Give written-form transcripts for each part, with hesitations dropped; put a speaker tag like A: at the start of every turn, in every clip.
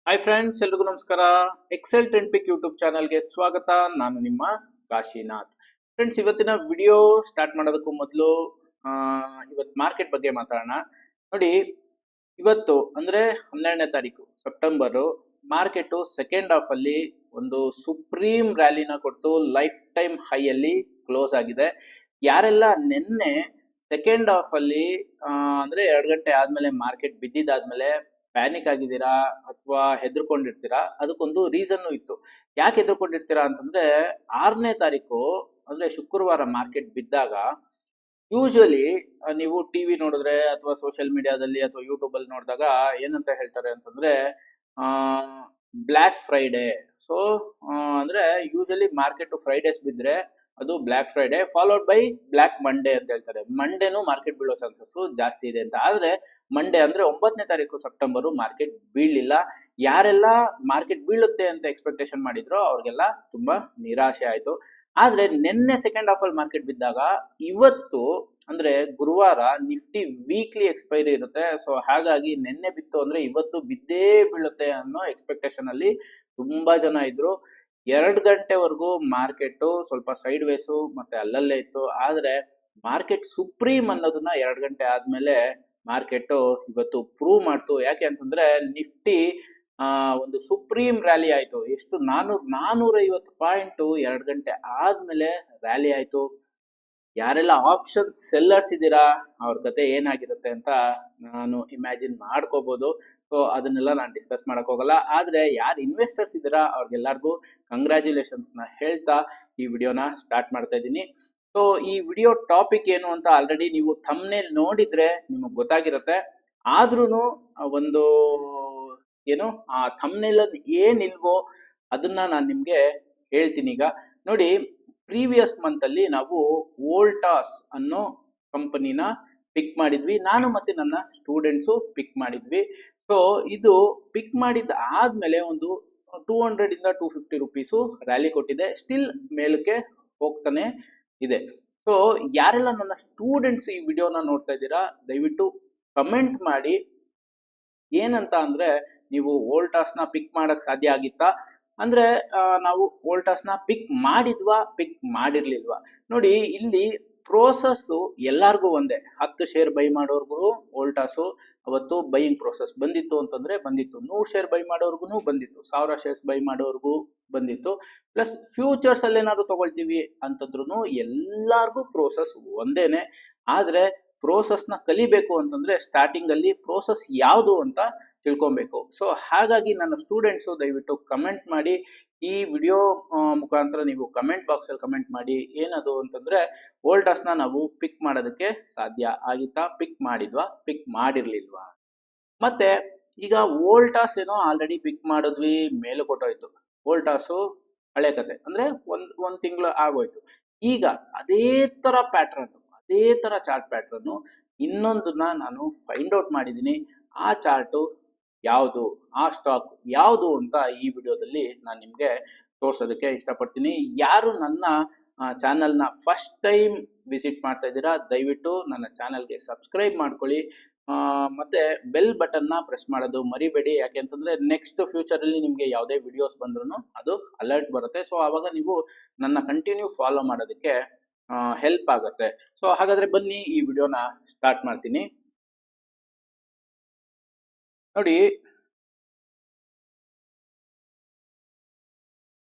A: Hi friends, ಎಲ್ರಿಗೂ ನಮಸ್ಕಾರ. Excel trend ಪಿಕ್ YouTube ಚಾನಲ್ಗೆ ಸ್ವಾಗತ. ನಾನು ನಿಮ್ಮ ಕಾಶಿನಾಥ್. ಫ್ರೆಂಡ್ಸ್, ಇವತ್ತಿನ ವಿಡಿಯೋ ಸ್ಟಾರ್ಟ್ ಮಾಡೋದಕ್ಕೂ ಮೊದಲು ಇವತ್ತು ಮಾರ್ಕೆಟ್ ಬಗ್ಗೆ ಮಾತಾಡೋಣ. ನೋಡಿ, ಇವತ್ತು ಅಂದರೆ 12ನೇ ತಾರೀಕು ಸೆಪ್ಟೆಂಬರು ಮಾರ್ಕೆಟು ಸೆಕೆಂಡ್ ಹಾಫ್ ಅಲ್ಲಿ ಒಂದು ಸುಪ್ರೀಂ ರ್ಯಾಲಿನ ಕೊಟ್ಟು ಲೈಫ್ ಟೈಮ್ ಹೈಯಲ್ಲಿ ಕ್ಲೋಸ್ ಆಗಿದೆ. ಯಾರೆಲ್ಲ ನಿನ್ನೆ ಸೆಕೆಂಡ್ ಹಾಫ್ ಅಲ್ಲಿ ಅಂದರೆ 2 ಗಂಟೆ ಆದಮೇಲೆ ಮಾರ್ಕೆಟ್ ಬಿದ್ದಿದ್ದಾದ್ಮೇಲೆ ಪ್ಯಾನಿಕ್ ಆಗಿದ್ದೀರಾ ಅಥವಾ ಹೆದರ್ಕೊಂಡಿರ್ತೀರಾ, ಅದಕ್ಕೊಂದು ರೀಸನ್ನು ಇತ್ತು. ಯಾಕೆ ಹೆದರ್ಕೊಂಡಿರ್ತೀರಾ ಅಂತಂದ್ರೆ 6ನೇ ತಾರೀಕು ಅಂದ್ರೆ ಶುಕ್ರವಾರ ಮಾರ್ಕೆಟ್ ಬಿದ್ದಾಗ ಯೂಶುವಲಿ ನೀವು ಟಿವಿ ನೋಡಿದ್ರೆ ಅಥವಾ ಸೋಷಿಯಲ್ ಮೀಡಿಯಾದಲ್ಲಿ ಅಥವಾ ಯೂಟ್ಯೂಬ್ ಅಲ್ಲಿ ನೋಡಿದಾಗ ಏನಂತ ಹೇಳ್ತಾರೆ ಅಂತಂದ್ರೆ ಬ್ಲ್ಯಾಕ್ ಫ್ರೈಡೆ. ಸೊ ಅಂದ್ರೆ ಯೂಶುವಲಿ ಮಾರ್ಕೆಟ್ ಫ್ರೈಡೇಸ್ ಬಿದ್ರೆ ಅದು black Friday followed by black Monday ಅಂತ ಹೇಳ್ತಾರೆ. ಮಂಡೇನು ಮಾರ್ಕೆಟ್ ಬೀಳೋ ಚಾನ್ಸಸ್ ಜಾಸ್ತಿ ಇದೆ ಅಂತ. ಆದ್ರೆ ಮಂಡೇ ಅಂದ್ರೆ 9ನೇ ತಾರೀಕು ಸೆಪ್ಟೆಂಬರು ಮಾರ್ಕೆಟ್ ಬೀಳಲಿಲ್ಲ. ಯಾರೆಲ್ಲ ಮಾರ್ಕೆಟ್ ಬೀಳುತ್ತೆ ಅಂತ ಎಕ್ಸ್ಪೆಕ್ಟೇಷನ್ ಮಾಡಿದ್ರೋ ಅವ್ರಿಗೆಲ್ಲ ತುಂಬಾ ನಿರಾಶೆ ಆಯ್ತು. ಆದ್ರೆ ನಿನ್ನೆ ಸೆಕೆಂಡ್ ಹಾಫ್ ಅಲ್ಲಿ ಮಾರ್ಕೆಟ್ ಬಿದ್ದಾಗ ಇವತ್ತು ಅಂದ್ರೆ ಗುರುವಾರ ನಿಫ್ಟಿ ವೀಕ್ಲಿ ಎಕ್ಸ್ಪೈರಿ ಇರುತ್ತೆ. ಸೊ ಹಾಗಾಗಿ ನಿನ್ನೆ ಬಿತ್ತು ಅಂದ್ರೆ ಇವತ್ತು ಬಿದ್ದೇ ಬೀಳುತ್ತೆ ಅನ್ನೋ ಎಕ್ಸ್ಪೆಕ್ಟೇಷನ್ ಅಲ್ಲಿ ತುಂಬಾ ಜನ ಇದ್ರು. 2 ಗಂಟೆವರೆಗೂ ಮಾರ್ಕೆಟ್ ಸ್ವಲ್ಪ ಸೈಡ್ ವೇಸು ಮತ್ತೆ ಅಲ್ಲಲ್ಲೇ ಇತ್ತು. ಆದ್ರೆ ಮಾರ್ಕೆಟ್ ಸುಪ್ರೀಂ ಅನ್ನೋದನ್ನ 2 ಗಂಟೆ ಆದ್ಮೇಲೆ ಮಾರ್ಕೆಟ್ ಇವತ್ತು ಪ್ರೂವ್ ಮಾಡ್ತು. ಯಾಕೆ ಅಂತಂದ್ರೆ ನಿಫ್ಟಿ ಒಂದು ಸುಪ್ರೀಂ ರ್ಯಾಲಿ ಆಯ್ತು. ಎಷ್ಟು 450 ಪಾಯಿಂಟ್ 2 ಗಂಟೆ ಆದ್ಮೇಲೆ ರ್ಯಾಲಿ ಆಯ್ತು. ಯಾರೆಲ್ಲ ಆಪ್ಷನ್ ಸೆಲ್ಲರ್ಸ್ ಇದ್ದೀರಾ ಅವ್ರ ಕತೆ ಏನಾಗಿರುತ್ತೆ ಅಂತ ನಾನು ಇಮ್ಯಾಜಿನ್ ಮಾಡ್ಕೋಬಹುದು. ಸೊ ಅದನ್ನೆಲ್ಲ ನಾನು ಡಿಸ್ಕಸ್ ಮಾಡಕ್ ಹೋಗಲ್ಲ. ಆದ್ರೆ ಯಾರು ಇನ್ವೆಸ್ಟರ್ಸ್ ಇದ್ದೀರಾ ಅವ್ರಿಗೆಲ್ಲರಿಗೂ ಕಂಗ್ರ್ಯಾಚುಲೇಷನ್ಸ್ ನ ಹೇಳ್ತಾ ಈ ವಿಡಿಯೋನ ಸ್ಟಾರ್ಟ್ ಮಾಡ್ತಾ ಇದ್ದೀನಿ. ಸೊ ಈ ವಿಡಿಯೋ ಟಾಪಿಕ್ ಏನು ಅಂತ ಆಲ್ರೆಡಿ ನೀವು ಥಂಬ್ನೇಲ್ ನೋಡಿದ್ರೆ ನಿಮಗೆ ಗೊತ್ತಾಗಿರುತ್ತೆ. ಆದ್ರೂ ಒಂದು ಏನು ಆ ಥಂಬ್ನೇಲ್ ಅಲ್ಲಿ ಏನಿಲ್ವೋ ಅದನ್ನ ನಾನು ನಿಮ್ಗೆ ಹೇಳ್ತೀನಿ. ಈಗ ನೋಡಿ, ಪ್ರೀವಿಯಸ್ ಮಂತ್ ಅಲ್ಲಿ ನಾವು ವೋಲ್ಟಾಸ್ ಅನ್ನೋ ಕಂಪನಿನ ಪಿಕ್ ಮಾಡಿದ್ವಿ. ನಾನು ಮತ್ತೆ ನನ್ನ ಸ್ಟೂಡೆಂಟ್ಸು ಪಿಕ್ ಮಾಡಿದ್ವಿ. ಸೊ ಇದು ಪಿಕ್ ಮಾಡಿದ ಆದ್ಮೇಲೆ ಒಂದು 200 ಇಂದ 250 ರುಪೀಸು ರ್ಯಾಲಿ ಕೊಟ್ಟಿದೆ. ಸ್ಟಿಲ್ ಮೇಲಕ್ಕೆ ಹೋಗ್ತಾನೆ ಇದೆ. ಸೊ ಯಾರೆಲ್ಲ ನನ್ನ ಸ್ಟೂಡೆಂಟ್ಸ್ ಈ ವಿಡಿಯೋನ ನೋಡ್ತಾ ಇದ್ದೀರಾ ದಯವಿಟ್ಟು ಕಮೆಂಟ್ ಮಾಡಿ. ಏನಂತ ಅಂದ್ರೆ, ನೀವು ವೋಲ್ಟಾಸ್ನ ಪಿಕ್ ಮಾಡಕ್ ಸಾಧ್ಯ ಆಗಿತ್ತಾ ಅಂದ್ರೆ ನಾವು ವೋಲ್ಟಾಸ್ನ ಪಿಕ್ ಮಾಡಿದ್ವಾ ಪಿಕ್ ಮಾಡಿರ್ಲಿಲ್ವಾ? ನೋಡಿ, ಇಲ್ಲಿ ಪ್ರೋಸೆಸ್ಸು ಎಲ್ಲಾರ್ಗೂ ಒಂದೇ. 10 ಶೇರ್ ಬೈ ಮಾಡೋರ್ಗು ವೋಲ್ಟಾಸು ಅವತ್ತು ಬೈಯಿಂಗ್ ಪ್ರೋಸೆಸ್ ಬಂದಿತ್ತು ಅಂತಂದ್ರೆ ಬಂದಿತ್ತು. 100 ಶೇರ್ ಬೈ ಮಾಡೋರ್ಗು ಬಂದಿತ್ತು. 1000 ಶೇರ್ಸ್ ಬೈ ಮಾಡೋರ್ಗು ಬಂದಿತ್ತು. ಪ್ಲಸ್ ಫ್ಯೂಚರ್ಸ್ ಅಲ್ಲಿ ಏನಾದ್ರು ತಗೊಳ್ತೀವಿ ಅಂತಂದ್ರೂ ಎಲ್ಲಾರ್ಗೂ ಪ್ರೋಸೆಸ್ ಒಂದೇನೆ. ಆದ್ರೆ ಪ್ರೋಸೆಸ್ನ ಕಲಿಬೇಕು ಅಂತಂದ್ರೆ ಸ್ಟಾರ್ಟಿಂಗ್ ಅಲ್ಲಿ ಪ್ರೋಸೆಸ್ ಯಾವುದು ಅಂತ ತಿಳ್ಕೊಬೇಕು. ಸೊ ಹಾಗಾಗಿ ನನ್ನ ಸ್ಟೂಡೆಂಟ್ಸು ದಯವಿಟ್ಟು ಕಮೆಂಟ್ ಮಾಡಿ. ಈ ವಿಡಿಯೋ ಮುಖಾಂತರ ನೀವು ಕಮೆಂಟ್ ಬಾಕ್ಸ್ ಅಲ್ಲಿ ಕಮೆಂಟ್ ಮಾಡಿ. ಏನದು ಅಂತಂದ್ರೆ, ವೋಲ್ಟಾಸ್ನ ನಾವು ಪಿಕ್ ಮಾಡೋದಕ್ಕೆ ಸಾಧ್ಯ ಆಗಿತ್ತಾ, ಪಿಕ್ ಮಾಡಿದ್ವಾ, ಪಿಕ್ ಮಾಡಿರ್ಲಿಲ್ವಾ? ಮತ್ತೆ ಈಗ ವೋಲ್ಟಾಸ್ ಏನೋ ಆಲ್ರೆಡಿ ಪಿಕ್ ಮಾಡಿದ್ವಿ, ಮೇಲೆ ಕೊಟ್ಟೋಯ್ತು. ವೋಲ್ಟಾಸು ಹಳೆ ಕತೆ ಅಂದ್ರೆ ಒಂದ್ ತಿಂಗಳು ಆಗೋಯ್ತು. ಈಗ ಅದೇ ತರ ಪ್ಯಾಟ್ರನ್, ಅದೇ ತರ ಚಾರ್ಟ್ ಪ್ಯಾಟ್ರನ್ ಇನ್ನೊಂದನ್ನ ನಾನು ಫೈಂಡ್ ಔಟ್ ಮಾಡಿದ್ದೀನಿ. ಆ ಚಾರ್ಟು ಯಾವುದು, ಆ ಸ್ಟಾಕ್ ಯಾವುದು ಅಂತ ಈ ವಿಡಿಯೋದಲ್ಲಿ ನಾನು ನಿಮಗೆ ತೋರಿಸೋದಕ್ಕೆ ಇಷ್ಟಪಡ್ತೀನಿ. ಯಾರು ನನ್ನ ಚಾನಲ್ನ ಫಸ್ಟ್ ಟೈಮ್ ವಿಸಿಟ್ ಮಾಡ್ತಾ ಇದ್ದೀರಾ ದಯವಿಟ್ಟು ನನ್ನ ಚಾನಲ್ಗೆ ಸಬ್ಸ್ಕ್ರೈಬ್ ಮಾಡ್ಕೊಳ್ಳಿ. ಮತ್ತೆ ಬೆಲ್ ಬಟನ್ನ ಪ್ರೆಸ್ ಮಾಡೋದು ಮರಿಬೇಡಿ. ಯಾಕೆ ಅಂತಂದ್ರೆ ನೆಕ್ಸ್ಟ್ ಫ್ಯೂಚರಲ್ಲಿ ನಿಮಗೆ ಯಾವುದೇ ವಿಡಿಯೋಸ್ ಬಂದ್ರೂ ಅದು ಅಲರ್ಟ್ ಬರುತ್ತೆ. ಸೊ ಆವಾಗ ನೀವು ನನ್ನ ಕಂಟಿನ್ಯೂ ಫಾಲೋ ಮಾಡೋದಕ್ಕೆ ಹೆಲ್ಪ್ ಆಗುತ್ತೆ. ಸೊ ಹಾಗಾದ್ರೆ ಬನ್ನಿ ಈ ವಿಡಿಯೋನ ಸ್ಟಾರ್ಟ್ ಮಾಡ್ತೀನಿ. ನೋಡಿ,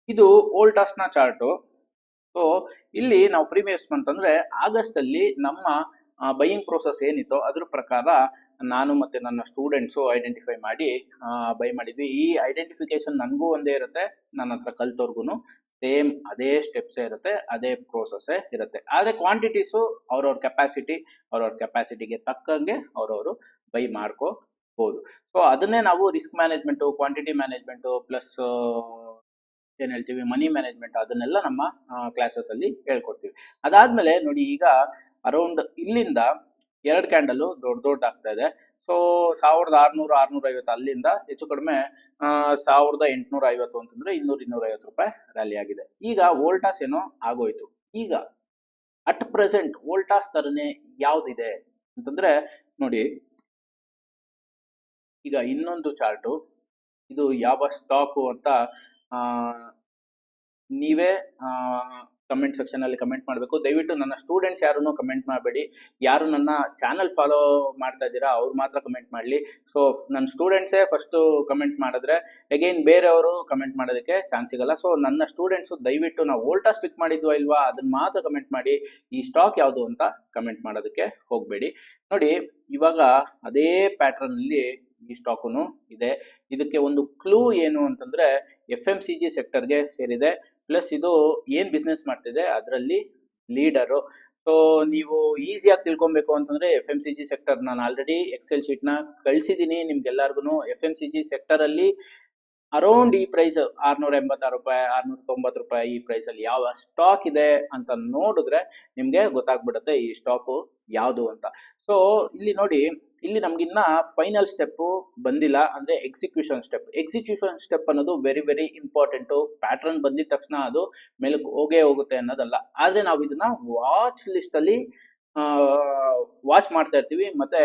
A: ಇದು ವೋಲ್ಟಾಸ್ನ ಚಾರ್ಟು. ಸೊ ಇಲ್ಲಿ ನಾವು ಪ್ರೀವಿಯಸ್ ಮಂತ್ ಅಂದ್ರೆ ಆಗಸ್ಟ್ ಅಲ್ಲಿ ನಮ್ಮ ಬೈಯಿಂಗ್ ಪ್ರೋಸೆಸ್ ಏನಿತ್ತು ಅದ್ರ ಪ್ರಕಾರ ನಾನು ಮತ್ತೆ ನನ್ನ ಸ್ಟೂಡೆಂಟ್ಸು ಐಡೆಂಟಿಫೈ ಮಾಡಿ ಬೈ ಮಾಡಿದ್ವಿ. ಈ ಐಡೆಂಟಿಫಿಕೇಶನ್ ನನಗೂ ಒಂದೇ ಇರುತ್ತೆ, ನನ್ನ ಹತ್ರ ಕಲ್ತವ್ರಿಗೂ ಸೇಮ್ ಅದೇ ಸ್ಟೆಪ್ಸೇ ಇರುತ್ತೆ, ಅದೇ ಪ್ರೋಸೆಸ್ಸೇ ಇರುತ್ತೆ. ಆದರೆ ಕ್ವಾಂಟಿಟೀಸು ಅವ್ರವ್ರ ಕೆಪಾಸಿಟಿಗೆ ತಕ್ಕಂಗೆ ಅವ್ರವರು ಬೈ ಮಾಡ್ಕೋಬಹುದು. ಸೊ ಅದನ್ನೇ ನಾವು risk management, quantity management plus ಏನ್ ಹೇಳ್ತೀವಿ ಮನಿ ಮ್ಯಾನೇಜ್ಮೆಂಟ್, ಅದನ್ನೆಲ್ಲ ನಮ್ಮ ಕ್ಲಾಸಸ್ ಅಲ್ಲಿ ಹೇಳ್ಕೊಡ್ತೀವಿ. ಅದಾದ್ಮೇಲೆ ನೋಡಿ, ಈಗ ಅರೌಂಡ್ ಇಲ್ಲಿಂದ 2 ಕ್ಯಾಂಡಲ್ ದೊಡ್ಡ ಆಗ್ತಾ ಇದೆ. ಸೊ 1600 650 ಅಲ್ಲಿಂದ ಹೆಚ್ಚು ಕಡಿಮೆ 1850 ಅಂತಂದ್ರೆ 200-250 ರೂಪಾಯಿ ರ್ಯಾಲಿ ಆಗಿದೆ. ಈಗ ವೋಲ್ಟಾಸ್ ಏನೋ ಆಗೋಯ್ತು. ಈಗ ಅಟ್ ಪ್ರೆಸೆಂಟ್ ವೋಲ್ಟಾಸ್ ತರನೇ ಯಾವ್ದಿದೆ ಅಂತಂದ್ರೆ ನೋಡಿ, ಈಗ ಇನ್ನೊಂದು ಚಾರ್ಟು ಇದು ಯಾವ ಸ್ಟಾಕು ಅಂತ ಆ, ನೀವೇ ಕಮೆಂಟ್ ಸೆಕ್ಷನಲ್ಲಿ ಕಮೆಂಟ್ ಮಾಡಬೇಕು. ದಯವಿಟ್ಟು ನನ್ನ ಸ್ಟೂಡೆಂಟ್ಸ್ ಯಾರೂ ಕಮೆಂಟ್ ಮಾಡಬೇಡಿ. ಯಾರು ನನ್ನ ಚಾನಲ್ ಫಾಲೋ ಮಾಡ್ತಾ ಇದ್ದೀರಾ ಅವ್ರು ಮಾತ್ರ ಕಮೆಂಟ್ ಮಾಡಲಿ. ಸೊ ನನ್ನ ಸ್ಟೂಡೆಂಟ್ಸೇ ಫಸ್ಟು ಕಮೆಂಟ್ ಮಾಡಿದ್ರೆ ಅಗೈನ್ ಬೇರೆಯವರು ಕಮೆಂಟ್ ಮಾಡೋದಕ್ಕೆ ಚಾನ್ಸ್ ಸಿಗಲ್ಲ. ಸೊ ನನ್ನ ಸ್ಟೂಡೆಂಟ್ಸು ದಯವಿಟ್ಟು ನಾವು ವೋಲ್ಟಾಸ್ ಪಿಕ್ ಮಾಡಿದ್ವಾ ಇಲ್ವಾ ಅದನ್ನು ಮಾತ್ರ ಕಮೆಂಟ್ ಮಾಡಿ. ಈ ಸ್ಟಾಕ್ ಯಾವುದು ಅಂತ ಕಮೆಂಟ್ ಮಾಡೋದಕ್ಕೆ ಹೋಗಬೇಡಿ. ನೋಡಿ, ಇವಾಗ ಅದೇ ಪ್ಯಾಟ್ರನಲ್ಲಿ ಈ ಸ್ಟಾಕು ಇದೆ. ಇದಕ್ಕೆ ಒಂದು ಕ್ಲೂ ಏನು ಅಂತಂದರೆ FMCG ಸೆಕ್ಟರ್ಗೆ ಸೇರಿದೆ. ಪ್ಲಸ್ ಇದು ಏನು ಬಿಸ್ನೆಸ್ ಮಾಡ್ತಿದೆ ಅದರಲ್ಲಿ ಲೀಡರು. ಸೊ ನೀವು ಈಸಿಯಾಗಿ ತಿಳ್ಕೊಬೇಕು ಅಂತಂದರೆ FMCG ಸೆಕ್ಟರ್ ನಾನು ಆಲ್ರೆಡಿ ಎಕ್ಸೆಲ್ ಶೀಟ್ನ ಕಳಿಸಿದ್ದೀನಿ ನಿಮ್ಗೆಲ್ಲರಿಗೂ. FMCG ಸೆಕ್ಟರಲ್ಲಿ ಅರೌಂಡ್ ಈ ಪ್ರೈಸ್ 686 ರೂಪಾಯಿ, 690 ರೂಪಾಯಿ ಈ ಪ್ರೈಸಲ್ಲಿ ಯಾವ ಸ್ಟಾಕ್ ಇದೆ ಅಂತ ನೋಡಿದ್ರೆ ನಿಮಗೆ ಗೊತ್ತಾಗ್ಬಿಡುತ್ತೆ ಈ ಸ್ಟಾಕು ಯಾವುದು ಅಂತ. ಸೊ ಇಲ್ಲಿ ನೋಡಿ, ಇಲ್ಲಿ ನಮಗಿನ್ನ ಫೈನಲ್ ಸ್ಟೆಪ್ಪು ಬಂದಿಲ್ಲ, ಅಂದರೆ ಎಕ್ಸಿಕ್ಯೂಷನ್ ಸ್ಟೆಪ್ ಅನ್ನೋದು ವೆರಿ ವೆರಿ ಇಂಪಾರ್ಟೆಂಟು. ಪ್ಯಾಟ್ರನ್ ಬಂದಿದ ತಕ್ಷಣ ಅದು ಮೇಲಕ್ಕೆ ಹೋಗುತ್ತೆ ಅನ್ನೋದಲ್ಲ. ಆದರೆ ನಾವು ಇದನ್ನ ವಾಚ್ ಲಿಸ್ಟಲ್ಲಿ ವಾಚ್ ಮಾಡ್ತಾ ಇರ್ತೀವಿ, ಮತ್ತು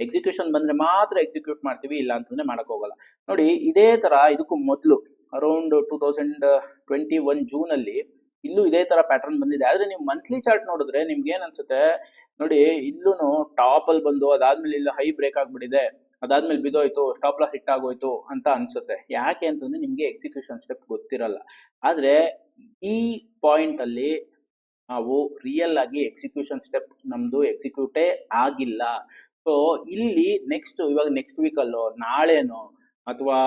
A: ಎಕ್ಸಿಕ್ಯೂಷನ್ ಬಂದರೆ ಮಾತ್ರ ಎಕ್ಸಿಕ್ಯೂಟ್ ಮಾಡ್ತೀವಿ, ಇಲ್ಲ ಅಂತಂದರೆ ಮಾಡೋಕ್ಕೋಗಲ್ಲ. ನೋಡಿ, ಇದೇ ಥರ ಇದಕ್ಕೂ ಮೊದಲು ಅರೌಂಡ್ 2021 ಜೂನಲ್ಲಿ ಇಲ್ಲೂ ಇದೇ ಥರ ಪ್ಯಾಟ್ರನ್ ಬಂದಿದೆ. ಆದರೆ ನೀವು ಮಂತ್ಲಿ ಚಾರ್ಟ್ ನೋಡಿದ್ರೆ ನಿಮ್ಗೆ ಏನು ಅನ್ಸುತ್ತೆ ನೋಡಿ, ಇಲ್ಲೂ ಟಾಪಲ್ಲಿ ಬಂದು ಅದಾದ್ಮೇಲೆ ಇಲ್ಲಿ ಹೈ ಬ್ರೇಕ್ ಆಗಿಬಿಟ್ಟಿದೆ, ಅದಾದ್ಮೇಲೆ ಬಿದ್ದೋಯ್ತು, ಸ್ಟಾಪ್ ಲಾಸ್ ಹಿಟ್ ಆಗೋಯ್ತು ಅಂತ ಅನ್ಸುತ್ತೆ. ಯಾಕೆ ಅಂತಂದ್ರೆ ನಿಮಗೆ ಎಕ್ಸಿಕ್ಯೂಷನ್ ಸ್ಟೆಪ್ ಗೊತ್ತಿರಲ್ಲ. ಆದರೆ ಈ ಪಾಯಿಂಟಲ್ಲಿ ನಾವು ರಿಯಲ್ ಆಗಿ ಎಕ್ಸಿಕ್ಯೂಷನ್ ಸ್ಟೆಪ್ ನಮ್ಮದು ಎಕ್ಸಿಕ್ಯೂಟೇ ಆಗಿಲ್ಲ. ಸೊ ಇಲ್ಲಿ ಇವಾಗ ನೆಕ್ಸ್ಟ್ ವೀಕಲ್ಲೋ ನಾಳೆನೋ ಅಥವಾ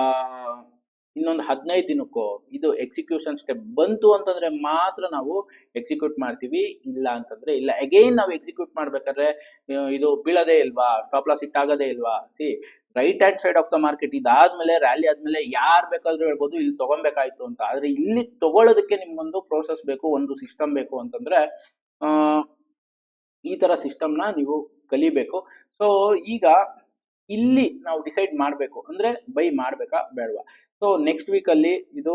A: ಇನ್ನೊಂದು 15 ದಿನಕ್ಕೋ ಇದು ಎಕ್ಸಿಕ್ಯೂಷನ್ ಸ್ಟೆಪ್ ಬಂತು ಅಂತಂದ್ರೆ ಮಾತ್ರ ನಾವು ಎಕ್ಸಿಕ್ಯೂಟ್ ಮಾಡ್ತೀವಿ, ಇಲ್ಲ ಅಂತಂದ್ರೆ ಇಲ್ಲ. ಅಗೈನ್ ನಾವು ಎಕ್ಸಿಕ್ಯೂಟ್ ಮಾಡ್ಬೇಕಾದ್ರೆ ಇದು ಬೀಳೋದೇ ಇಲ್ವಾ, ಸ್ಟಾಪ್ ಲಾಸ್ ಹಿಟ್ ಆಗೋದೇ ಇಲ್ವಾ. Right hand side of the market ಇದಾದ್ಮೇಲೆ ರ್ಯಾಲಿ ಆದ್ಮೇಲೆ ಯಾರು ಬೇಕಾದ್ರೂ ಹೇಳ್ಬೋದು ಇಲ್ಲಿ ತಗೊಬೇಕಾಯ್ತು ಅಂತ. ಆದ್ರೆ ಇಲ್ಲಿ ತಗೊಳ್ಳೋದಕ್ಕೆ ನಿಮ್ಗೊಂದು ಪ್ರೋಸೆಸ್ ಬೇಕು, ಒಂದು ಸಿಸ್ಟಮ್ ಬೇಕು. ಅಂತಂದ್ರೆ ಈ ತರ ಸಿಸ್ಟಮ್ನ ನೀವು ಕಲಿಬೇಕು. ಸೊ ಈಗ ಇಲ್ಲಿ ನಾವು ಡಿಸೈಡ್ ಮಾಡಬೇಕು, ಅಂದ್ರೆ ಬೈ ಮಾಡಬೇಕಾ ಬೇಡವಾ. ಸೊ ನೆಕ್ಸ್ಟ್ ವೀಕಲ್ಲಿ ಇದು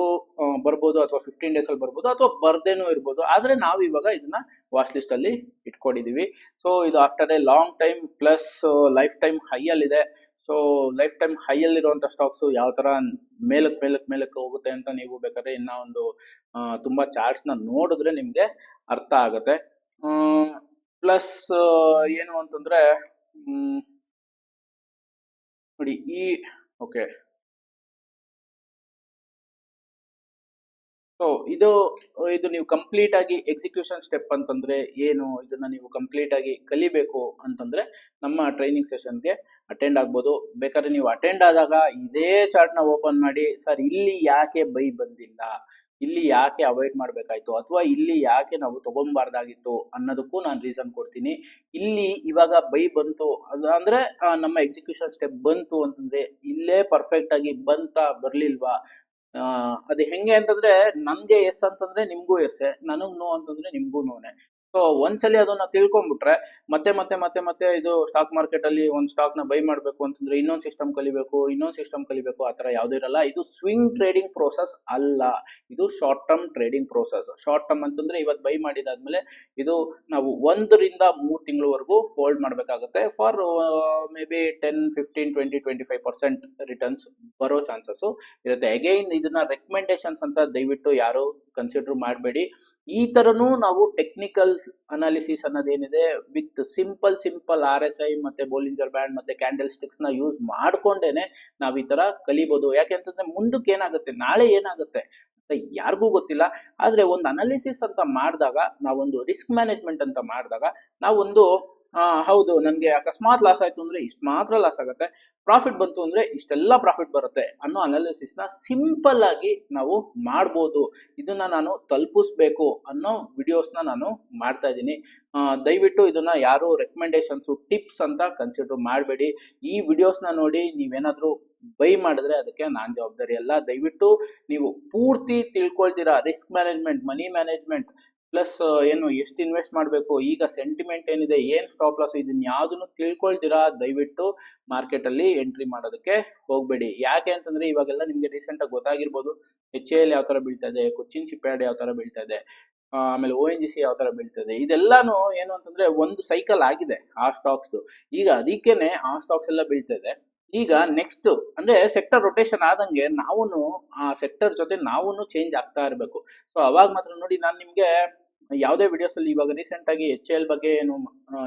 A: ಬರ್ಬೋದು, ಅಥವಾ 15 ಡೇಸಲ್ಲಿ ಬರ್ಬೋದು, ಅಥವಾ ಬರ್ದೇನೂ ಇರ್ಬೋದು. ಆದರೆ ನಾವು ಇವಾಗ ಇದನ್ನ ವಾಚ್ ಲಿಸ್ಟಲ್ಲಿ ಇಟ್ಕೊಂಡಿದ್ದೀವಿ. ಸೊ ಇದು after a long time, plus life time ಹೈಯಲ್ಲಿದೆ. ಸೊ ಲೈಫ್ ಟೈಮ್ ಹೈಯಲ್ಲಿರುವಂಥ ಸ್ಟಾಕ್ಸು ಯಾವ ಥರ ಮೇಲಕ್ಕೆ ಹೋಗುತ್ತೆ ಅಂತ ನೀವು ಬೇಕಾದ್ರೆ ಇನ್ನೂ ಒಂದು ತುಂಬ ಚಾರ್ಟ್ಸ್ನ ನೋಡಿದ್ರೆ ನಿಮಗೆ ಅರ್ಥ ಆಗುತ್ತೆ. ಪ್ಲಸ್ ಏನು ಅಂತಂದರೆ ನೋಡಿ, ಓಕೆ, ಸೊ ಇದು ನೀವು ಕಂಪ್ಲೀಟ್ ಆಗಿ ಎಕ್ಸಿಕ್ಯೂಷನ್ ಸ್ಟೆಪ್ ಅಂತಂದ್ರೆ ಏನು, ಇದನ್ನ ನೀವು ಕಂಪ್ಲೀಟ್ ಆಗಿ ಕಲಿಬೇಕು ಅಂತಂದ್ರೆ ನಮ್ಮ ಟ್ರೈನಿಂಗ್ ಸೆಷನ್ಗೆ ಅಟೆಂಡ್ ಆಗ್ಬೋದು. ಬೇಕಾದ್ರೆ ನೀವು ಅಟೆಂಡ್ ಆದಾಗ ಇದೇ ಚಾರ್ಟ್ನ ಓಪನ್ ಮಾಡಿ, ಸರ್ ಇಲ್ಲಿ ಯಾಕೆ ಬೈ ಬಂದಿಲ್ಲ, ಇಲ್ಲಿ ಯಾಕೆ ಅವಾಯ್ಡ್ ಮಾಡಬೇಕಾಯ್ತು, ಅಥವಾ ಇಲ್ಲಿ ಯಾಕೆ ನಾವು ತಗೊಬಾರ್ದಾಗಿತ್ತು ಅನ್ನೋದಕ್ಕೂ ನಾನು ರೀಸನ್ ಕೊಡ್ತೀನಿ. ಇಲ್ಲಿ ಇವಾಗ ಬೈ ಬಂತು ಅಂದ್ರೆ ನಮ್ಮ ಎಕ್ಸಿಕ್ಯೂಷನ್ ಸ್ಟೆಪ್ ಬಂತು ಅಂತಂದ್ರೆ ಇಲ್ಲೇ ಪರ್ಫೆಕ್ಟ್ ಆಗಿ ಬರ್ಲಿಲ್ವಾ, ಅದು ಹೆಂಗೆ ಅಂತಂದ್ರೆ ನನ್ಗೆ ಎಸ್ ಅಂತಂದ್ರೆ ನಿಮ್ಗೂ ಎಸ್, ನನಗ್ ನೋ ಅಂತಂದ್ರೆ ನಿಮ್ಗೂ ನೋನೆ. ಸೊ ಒಂದ್ಸಲಿ ಅದನ್ನ ತಿಳ್ಕೊಂಡ್ಬಿಟ್ರೆ ಮತ್ತೆ ಮತ್ತೆ ಮತ್ತೆ ಮತ್ತೆ ಇದು ಸ್ಟಾಕ್ ಮಾರ್ಕೆಟ್ ಅಲ್ಲಿ ಒಂದು ಸ್ಟಾಕ್ ನ ಬೈ ಮಾಡಬೇಕು ಅಂತಂದ್ರೆ ಇನ್ನೊಂದು ಸಿಸ್ಟಮ್ ಕಲಿಬೇಕು, ಆ ತರ ಯಾವ್ದು ಇರಲ್ಲ. ಇದು ಸ್ವಿಂಗ್ ಟ್ರೇಡಿಂಗ್ ಪ್ರೋಸೆಸ್ ಅಲ್ಲ, ಇದು short term trading process. Short term ಅಂತಂದ್ರೆ ಇವತ್ತು ಬೈ ಮಾಡಿದಾದ್ಮೇಲೆ ಇದು ನಾವು 1 ರಿಂದ 3 ತಿಂಗಳವರೆಗೂ ಹೋಲ್ಡ್ ಮಾಡಬೇಕಾಗುತ್ತೆ. ಫಾರ್ ಮೇ ಬಿ 10, 15, 20, 25% ರಿಟರ್ನ್ಸ್ ಬರೋ ಚಾನ್ಸಸ್ ಇರುತ್ತೆ. ಅಗೈನ್ ಇದನ್ನ ರೆಕಮೆಂಡೇಶನ್ಸ್ ಅಂತ ದಯವಿಟ್ಟು ಯಾರು ಕನ್ಸಿಡರ್ ಮಾಡಬೇಡಿ. ಈ ತರನು ನಾವು ಟೆಕ್ನಿಕಲ್ ಅನಾಲಿಸಿಸ್ ಅನ್ನೋದೇನಿದೆ ವಿತ್ ಸಿಂಪಲ್ RSI ಮತ್ತೆ ಬೋಲಿಂಜರ್ ಬ್ಯಾಂಡ್ ಮತ್ತೆ ಕ್ಯಾಂಡಲ್ ಸ್ಟಿಕ್ಸ್ ನ ಯೂಸ್ ಮಾಡ್ಕೊಂಡೇನೆ ನಾವು ಈ ತರ ಕಲಿಬಹುದು. ಯಾಕೆಂತಂದ್ರೆ ಮುಂದಕ್ಕೆ ಏನಾಗುತ್ತೆ, ನಾಳೆ ಏನಾಗುತ್ತೆ ಅಂತ ಯಾರಿಗೂ ಗೊತ್ತಿಲ್ಲ. ಆದ್ರೆ ಒಂದು ಅನಾಲಿಸಿಸ್ ಅಂತ ಮಾಡಿದಾಗ, ನಾವೊಂದು ರಿಸ್ಕ್ ಮ್ಯಾನೇಜ್ಮೆಂಟ್ ಅಂತ ಮಾಡಿದಾಗ, ನಾವೊಂದು ಹೌದು ನನಗೆ ಅಕಸ್ಮಾತ್ ಲಾಸ್ ಆಯ್ತು ಅಂದ್ರೆ ಇಷ್ಟು ಮಾತ್ರ ಲಾಸ್ ಆಗುತ್ತೆ, ಪ್ರಾಫಿಟ್ ಬಂತು ಅಂದ್ರೆ ಇಷ್ಟೆಲ್ಲ ಪ್ರಾಫಿಟ್ ಬರುತ್ತೆ ಅನ್ನೋ ಅನಾಲಿಸಿಸ್ನ ಸಿಂಪಲ್ ಆಗಿ ನಾವು ಮಾಡ್ಬೋದು. ಇದನ್ನ ನಾನು ತಲುಪಿಸ್ಬೇಕು ಅನ್ನೋ ವಿಡಿಯೋಸ್ನ ನಾನು ಮಾಡ್ತಾ ಇದ್ದೀನಿ. ದಯವಿಟ್ಟು ಇದನ್ನ ಯಾರು ರೆಕಮೆಂಡೇಶನ್ಸು ಟಿಪ್ಸ್ ಅಂತ ಕನ್ಸಿಡರ್ ಮಾಡಬೇಡಿ. ಈ ವಿಡಿಯೋಸ್ನ ನೋಡಿ ನೀವೇನಾದ್ರೂ ಬೈ ಮಾಡಿದ್ರೆ ಅದಕ್ಕೆ ನಾನು ಜವಾಬ್ದಾರಿ ಅಲ್ಲ. ದಯವಿಟ್ಟು ನೀವು ಪೂರ್ತಿ ತಿಳ್ಕೊಳ್ತೀರಾ ರಿಸ್ಕ್ ಮ್ಯಾನೇಜ್ಮೆಂಟ್, ಮನಿ ಮ್ಯಾನೇಜ್ಮೆಂಟ್, ಪ್ಲಸ್ ಏನು ಎಷ್ಟು ಇನ್ವೆಸ್ಟ್ ಮಾಡಬೇಕು, ಈಗ ಸೆಂಟಿಮೆಂಟ್ ಏನಿದೆ, ಏನು ಸ್ಟಾಪ್ ಲಾಸ್, ಇದನ್ನ ಯಾವುದನ್ನು ತಿಳ್ಕೊಳ್ತೀರಾ ದಯವಿಟ್ಟು ಮಾರ್ಕೆಟಲ್ಲಿ ಎಂಟ್ರಿ ಮಾಡೋದಕ್ಕೆ ಹೋಗಬೇಡಿ. ಯಾಕೆ ಅಂತಂದ್ರೆ ಇವಾಗೆಲ್ಲ ನಿಮಗೆ ರೀಸೆಂಟಾಗಿ ಗೊತ್ತಾಗಿರ್ಬೋದು, HAL ಯಾವ ಥರ ಬೀಳ್ತಾ ಇದೆ, ಕೊಚ್ಚಿನ್ ಶಿಪ್ಯಾರ್ಡ್ ಯಾವ ಥರ ಬೀಳ್ತಾ ಇದೆ, ಆಮೇಲೆ ONGC ಯಾವ ಥರ ಬೀಳ್ತಾ ಇದೆ. ಇದೆಲ್ಲಾನು ಏನು ಅಂತಂದ್ರೆ ಒಂದು ಸೈಕಲ್ ಆಗಿದೆ ಆ ಸ್ಟಾಕ್ಸ್ದು. ಈಗ ಅದಕ್ಕೇನೆ ಆ ಸ್ಟಾಕ್ಸ್ ಎಲ್ಲ ಬೀಳ್ತಾ ಇದೆ. ಈಗ ನೆಕ್ಸ್ಟ್ ಅಂದ್ರೆ ಸೆಕ್ಟರ್ ರೊಟೇಷನ್ ಆದಂಗೆ ನಾವು ಆ ಸೆಕ್ಟರ್ ಜೊತೆ ನಾವು ಚೇಂಜ್ ಆಗ್ತಾ ಇರಬೇಕು. ಸೊ ಅವಾಗ ಮಾತ್ರ ನೋಡಿ, ನಾನು ನಿಮ್ಗೆ ಯಾವುದೇ ವಿಡಿಯೋಸ್ ಅಲ್ಲಿ ಇವಾಗ ರೀಸೆಂಟ್ ಆಗಿ HAL ಬಗ್ಗೆ ಏನು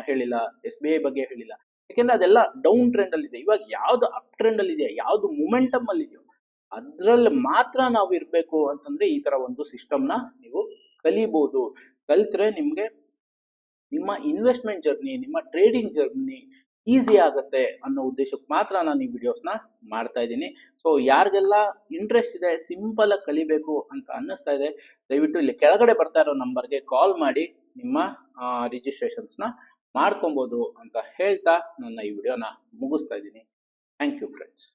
A: ಹೇಳಿಲ್ಲ, SBI ಬಗ್ಗೆ ಹೇಳಿಲ್ಲ. ಯಾಕೆಂದ್ರೆ ಅದೆಲ್ಲ ಡೌನ್ ಟ್ರೆಂಡ್ ಅಲ್ಲಿ ಇದೆ. ಇವಾಗ ಯಾವ್ದು ಅಪ್ ಟ್ರೆಂಡ್ ಅಲ್ಲಿ ಇದೆ, ಯಾವ್ದು ಮೊಮೆಂಟಮ್ ಅಲ್ಲಿ ಇದೆಯೋ ಅದ್ರಲ್ಲಿ ಮಾತ್ರ ನಾವು ಇರ್ಬೇಕು ಅಂತಂದ್ರೆ ಈ ತರ ಒಂದು ಸಿಸ್ಟಮ್ ನ ನೀವು ಕಲಿಬಹುದು. ಕಲ್ತ್ರೆ ನಿಮ್ಗೆ ನಿಮ್ಮ ಇನ್ವೆಸ್ಟ್ಮೆಂಟ್ ಜರ್ನಿ, ನಿಮ್ಮ ಟ್ರೇಡಿಂಗ್ ಜರ್ನಿ ಈಸಿ ಆಗುತ್ತೆ ಅನ್ನೋ ಉದ್ದೇಶಕ್ಕೆ ಮಾತ್ರ ನಾನು ಈ ವಿಡಿಯೋಸ್ನ ಮಾಡ್ತಾ ಇದ್ದೀನಿ. ಸೊ ಯಾರಿಗೆಲ್ಲ ಇಂಟ್ರೆಸ್ಟ್ ಇದೆ, ಸಿಂಪಲ್ ಆಗಿ ಕಲಿಬೇಕು ಅಂತ ಅನ್ನಿಸ್ತಾ ಇದೆ, ದಯವಿಟ್ಟು ಇಲ್ಲಿ ಕೆಳಗಡೆ ಬರ್ತಾ ಇರೋ ನಂಬರ್ಗೆ ಕಾಲ್ ಮಾಡಿ ನಿಮ್ಮ ರಿಜಿಸ್ಟ್ರೇಷನ್ಸ್ನ ಮಾಡ್ಕೊಬೋದು ಅಂತ ಹೇಳ್ತಾ ನನ್ನ ಈ ವಿಡಿಯೋನ ಮುಗಿಸ್ತಾ ಇದ್ದೀನಿ. Thank you friends.